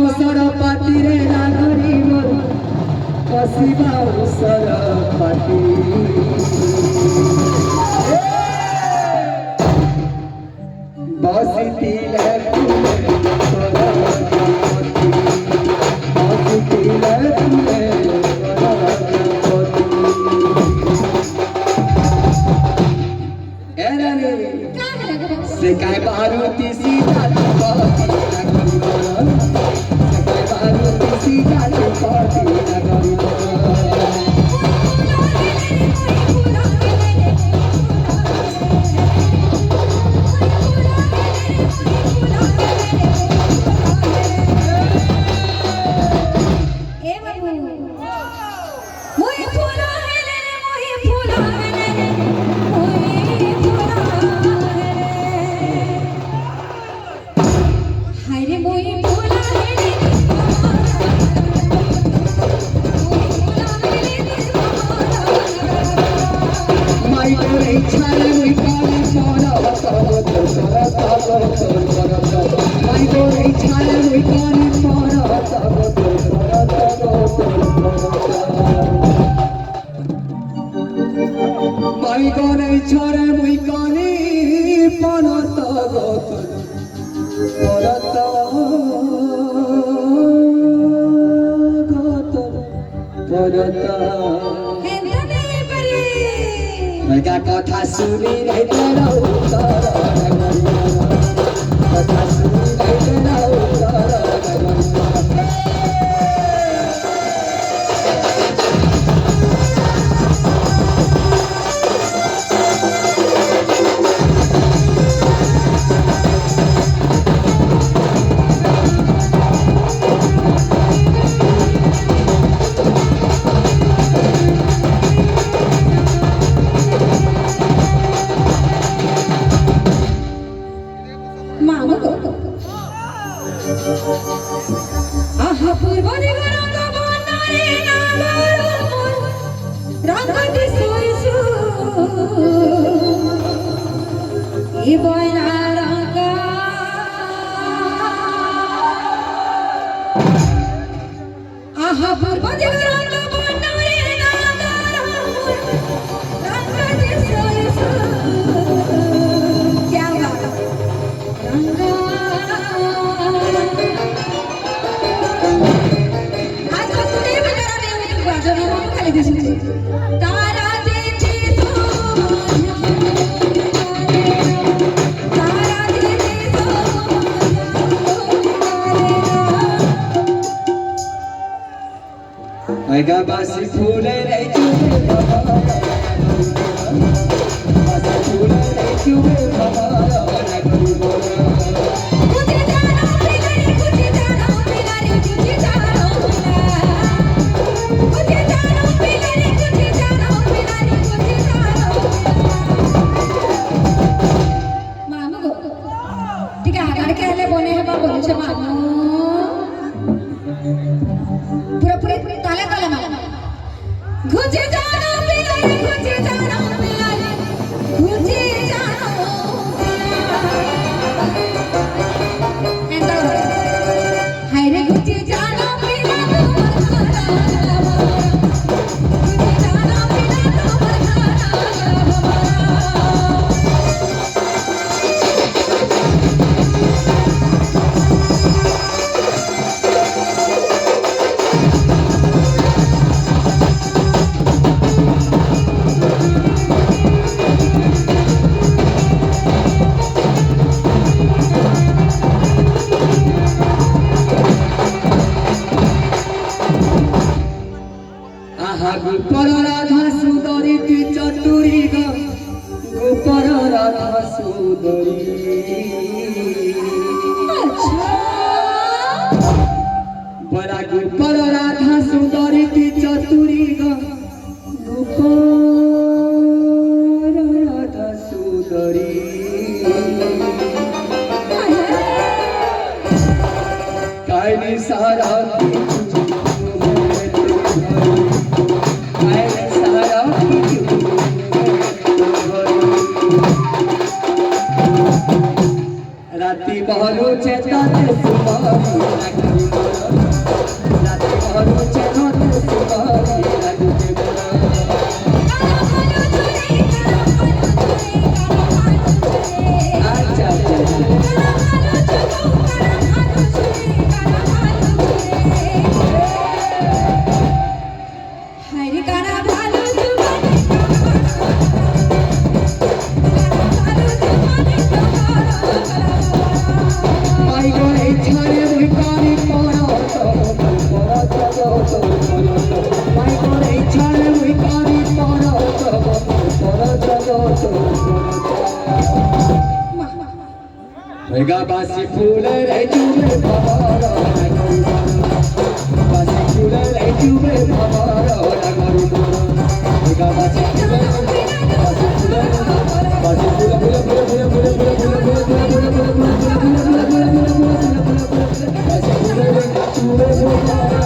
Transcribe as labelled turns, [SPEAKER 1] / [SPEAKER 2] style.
[SPEAKER 1] bouncer पाती रे नागरी मोर कसी बाउसर पाती बसती से काय मारुति सीता से काय मारुति सीता कथा सुनी नहीं तेरा उत्तर कथा सुनी नहीं तेरा उत्तर बासी फूले नहीं चुबे बासी फूले नहीं चुबे मुझे जानो पिलारी मुझे जानो पिलारी मुझे जानो पिलारी मुझे जानो पिलारी मुझे जानो पिलारी मुझे जानो मामू ठीक है आगे के ले बने है बोले छे मामू पूरा पूरा ताले ताले मामू मुझे जानो पिलारी मुझे जानो पिलारी मुझे जानो पिलारी एंड हाय रे मुझे जानो पिलारी मुझे जानो गोपर राधा सुंदरी की चतुरी गोपर राधा सुंदरी बड़ा गोपर राधा सुंदरी की चतुरी गोपर राधा सुंदरी कायनी सारा राती बहलो चेता
[SPEAKER 2] বাসি ফুলের চুবে ভবর বাসি ফুলের চুবে ভবর বাসি ফুলের বাসি ফুলের বাসি ফুলে ফুলে ফুলে ফুলে ফুলে ফুলে ফুলে ফুলে ফুলে ফুলে ফুলে ফুলে ফুলে ফুলে ফুলে ফুলে ফুলে বাসি ফুলের চুবে ভবর